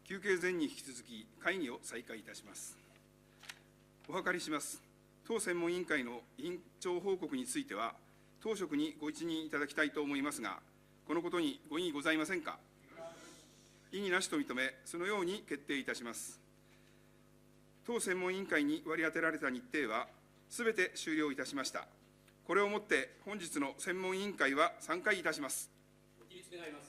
休憩前に引き続き、会議を再開いたします。お諮りします。当専門委員会の委員長報告については、当職にご一任いただきたいと思いますが、このことにご異議ございませんか。異議なしと認め、そのように決定いたします。当専門委員会に割り当てられた日程は、すべて終了いたしました。これをもって、本日の専門委員会は散会いたします。ご起立願います。